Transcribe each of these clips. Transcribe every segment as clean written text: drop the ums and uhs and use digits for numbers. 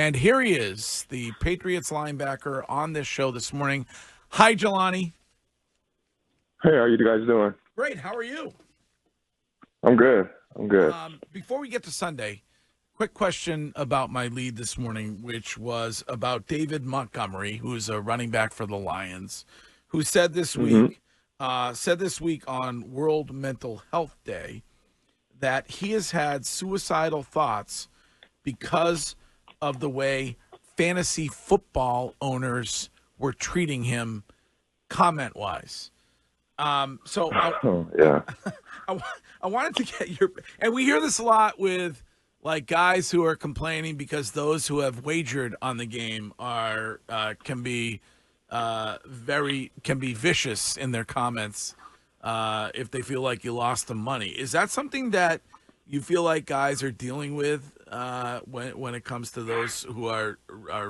And here he is, the Patriots linebacker on this show this morning. Hi, Jahlani. Hey, how you guys doing? Great. How are you? I'm good. I'm good. Before we get to Sunday, quick question about my lead this morning, which was about David Montgomery, who is a running back for the Lions, who said this week on World Mental Health Day that he has had suicidal thoughts because of the way fantasy football owners were treating him comment-wise. I wanted to get your – and we hear this a lot with, like, guys who are complaining because those who have wagered on the game are can be vicious in their comments if they feel like you lost them money. Is that something that you feel like guys are dealing with when it comes to those who are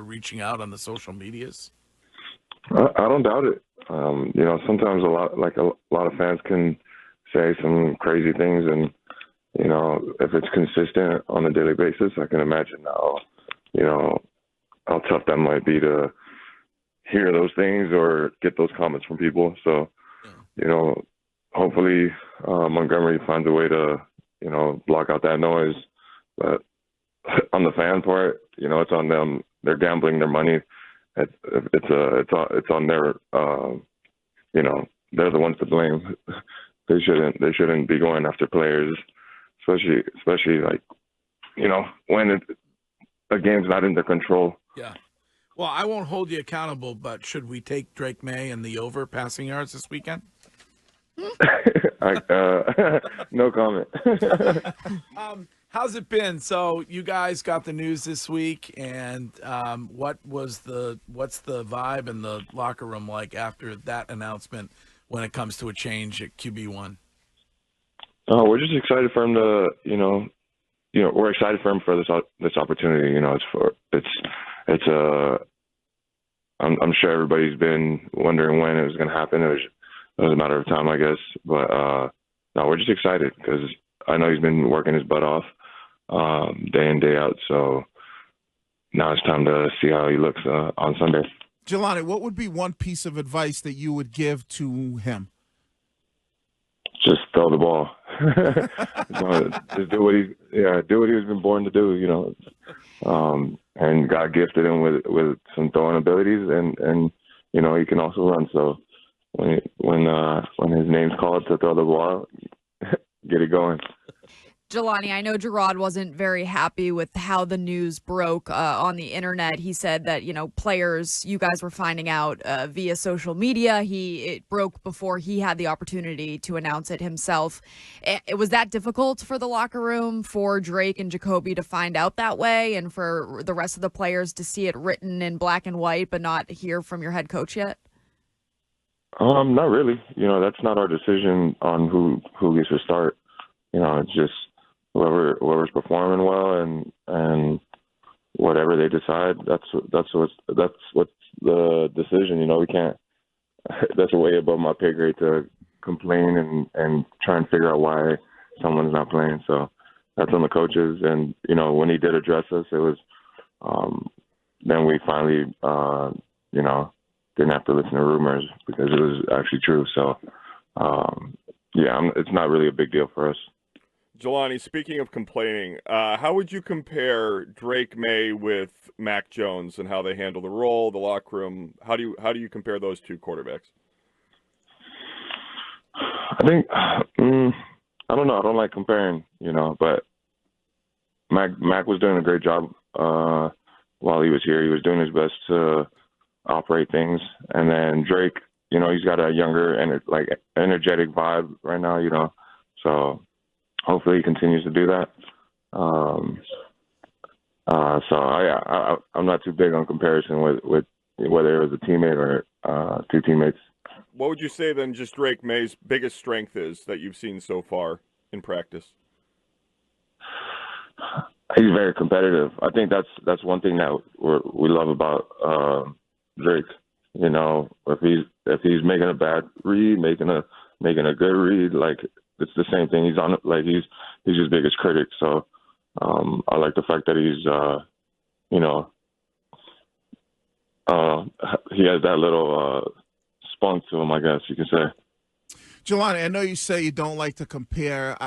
reaching out on the social medias? I don't doubt it. Sometimes a lot of fans can say some crazy things, and if it's consistent on a daily basis, I can imagine how tough that might be to hear those things or get those comments from people. So, hopefully Montgomery finds a way to block out that noise. But on the fan part, it's on them. They're gambling their money. It's on their. They're the ones to blame. They shouldn't be going after players, especially like, when a game's not in their control. Yeah. Well, I won't hold you accountable, but should we take Drake Maye and the over passing yards this weekend? No comment. How's it been? So you guys got the news this week, and what's the vibe in the locker room like after that announcement when it comes to a change at QB1? Oh, we're just excited for him to, we're excited for him for this opportunity. I'm sure everybody's been wondering when it was going to happen. It was a matter of time, I guess. But no, we're just excited because I know he's been working his butt off day in, day out. So now it's time to see how he looks on Sunday. Jahlani, what would be one piece of advice that you would give to him? Just throw the ball. Just do what he's been born to do, and God gifted him with some throwing abilities, and he can also run. So when his name's called to throw the ball, get it going. Jahlani, I know Gerard wasn't very happy with how the news broke on the internet. He said that, players, you guys were finding out via social media. It broke before he had the opportunity to announce it himself. Was that difficult for the locker room, for Drake and Jacoby to find out that way, and for the rest of the players to see it written in black and white but not hear from your head coach yet? Not really. That's not our decision on who gets to start. It's just whoever's performing well and whatever they decide. That's what's the decision. We can't. That's way above my pay grade to complain and try and figure out why someone's not playing. So that's on the coaches. And when he did address us, it was then we finally didn't have to listen to rumors because it was actually true. So it's not really a big deal for us. Jahlani, speaking of complaining, how would you compare Drake Maye with Mac Jones and how they handle the role, the locker room? How do you compare those two quarterbacks? I think I don't know. I don't like comparing, but Mac was doing a great job while he was here. He was doing his best to operate things, and then Drake, he's got a younger and energetic vibe right now, so. Hopefully he continues to do that. I'm not too big on comparison with whether it was a teammate or two teammates. What would you say then just Drake Maye's biggest strength is that you've seen so far in practice? He's very competitive. I think that's one thing that we love about Drake. If he's making a bad read, making a good read, it's the same thing. He's on he's his biggest critic. So I like the fact that he's he has that little spunk to him, I guess you can say. Jahlani, I know you say you don't like to compare.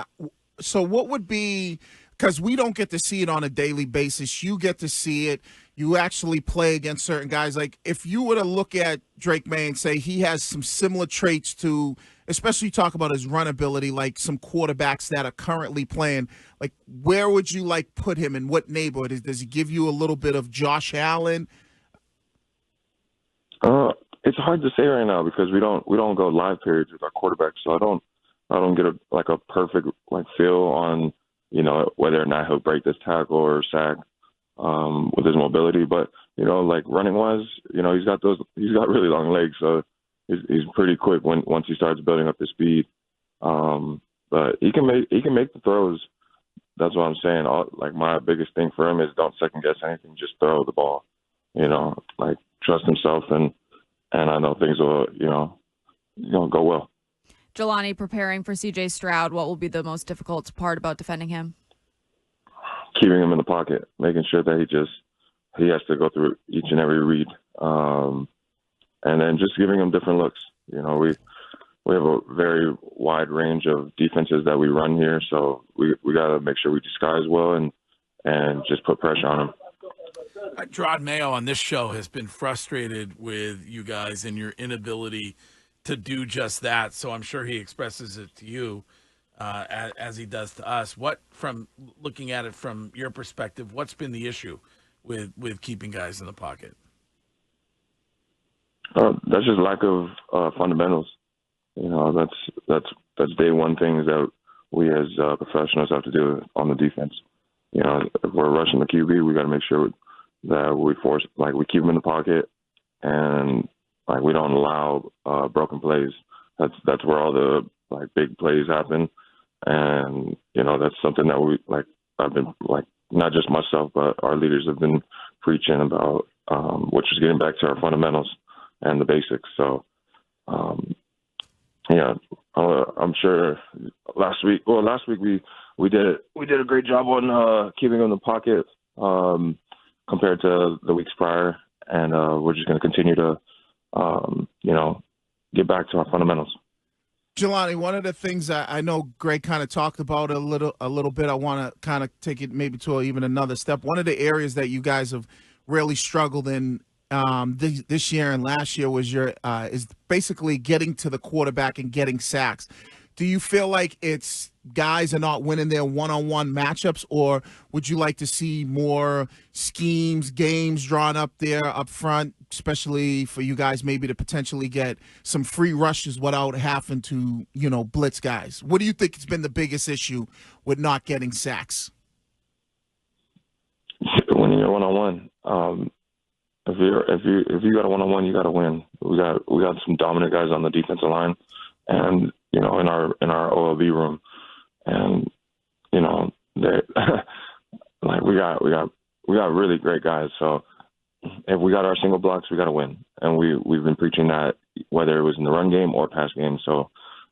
So what would be, because we don't get to see it on a daily basis, you get to see it. You actually play against certain guys. Like if you were to look at Drake Maye and say he has some similar traits to, especially talk about his run ability, like some quarterbacks that are currently playing, like where would you like put him in what neighborhood? Does he give you a little bit of Josh Allen? It's hard to say right now because we don't go live periods with our quarterbacks, so I don't get a perfect feel on whether or not he'll break this tackle or sack with his mobility. But running wise, he's got really long legs, so he's pretty quick once he starts building up his speed. But he can make the throws. That's what I'm saying. My biggest thing for him is don't second guess anything, just throw the ball. Trust himself, and I know things will go well. Jahlani, preparing for CJ Stroud, what will be the most difficult part about defending him? Keeping him in the pocket, making sure that he has to go through each and every read, and then just giving him different looks. We have a very wide range of defenses that we run here, so we got to make sure we disguise well and just put pressure on him. Gerard Mayo on this show has been frustrated with you guys and your inability to do just that. So I'm sure he expresses it to you as he does to us. What, from looking at it from your perspective, what's been the issue with keeping guys in the pocket? That's just lack of fundamentals. That's day one things that we as professionals have to do on the defense. If we're rushing the QB, we got to make sure that we keep him in the pocket and we don't allow broken plays. That's where all the big plays happen, and that's something that I've been not just myself but our leaders have been preaching about, which is getting back to our fundamentals and the basics. So I'm sure last week we did a great job on keeping him in the pocket compared to the weeks prior, and we're just going to continue to get back to our fundamentals. Jahlani, one of the things I know Greg kind of talked about a little bit, I want to kind of take it maybe to even another step. One of the areas that you guys have really struggled in this year and last year was is basically getting to the quarterback and getting sacks. Do you feel like it's guys are not winning their one-on-one matchups, or would you like to see more schemes, games drawn up there up front, especially for you guys maybe to potentially get some free rushes without having to, blitz guys? What do you think has been the biggest issue with not getting sacks? When you're one-on-one, if you got a one-on-one, you got to win. We got some dominant guys on the defensive line, and in our OLB room, and they we got really great guys. So if we got our single blocks, we got to win, and we've been preaching that whether it was in the run game or pass game. So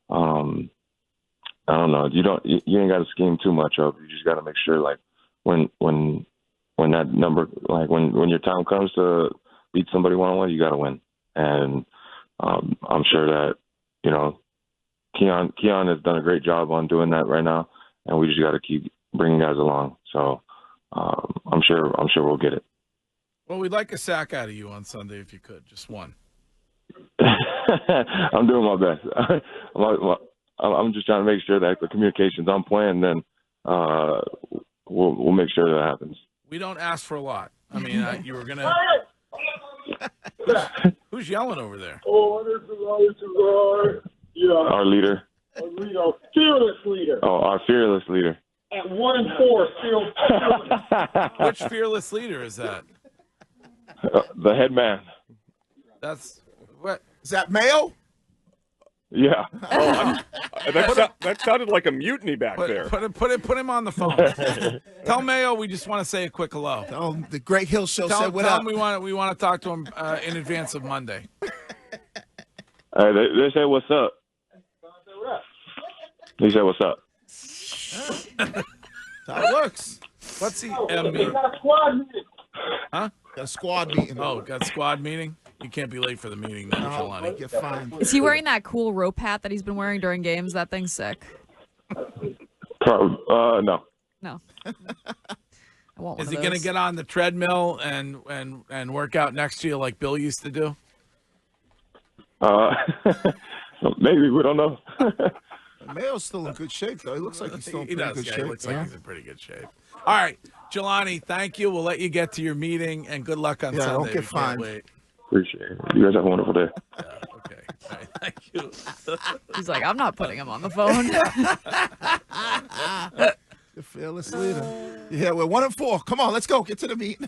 I don't know. You ain't got to scheme too much up. You just got to make sure when that number when your time comes to beat somebody one-on-one, you got to win. And I'm sure that Keon has done a great job on doing that right now, and we just got to keep bringing guys along. So I'm sure we'll get it. Well, we'd like a sack out of you on Sunday if you could, just one. I'm doing my best. I'm just trying to make sure that the communication's on point, and then we'll make sure that happens. We don't ask for a lot. I mean, you were gonna. Who's yelling over there? Oh, this is yeah. Our leader. Our fearless leader. Oh, our fearless leader. At 1-4, still fearless. Which fearless leader is that? The head man. That's what? Is that Mayo? Yeah. Oh, that sounded like a mutiny back there. Put him on the phone. Tell Mayo we just want to say a quick hello. Oh, the Greg Hill Show said what tell up. him we want to talk to him in advance of Monday. They say what's up. He said what's up. That's how it works. What's he? We got a squad meeting. Huh? Got a squad meeting. Oh, got squad meeting? You can't be late for the meeting, then, Jahlani. Get fined. Is he wearing that cool rope hat that he's been wearing during games? That thing's sick. No. No. I want one Is of he going to those. get on the treadmill and work out next to you like Bill used to do? Maybe, we don't know. Mayo's still in good shape, though. He looks like he's still in He pretty does. good Yeah, shape. he looks like he's in pretty good shape. All right, Jahlani, thank you. We'll let you get to your meeting, and good luck on Yeah, Sunday. don't get We can't fined. wait. Appreciate it. You guys have a wonderful day. Yeah, okay. All right, thank you. He's like, I'm not putting him on the phone. The fearless leader. Yeah, we're 1-4. Come on, let's go. Get to the meeting.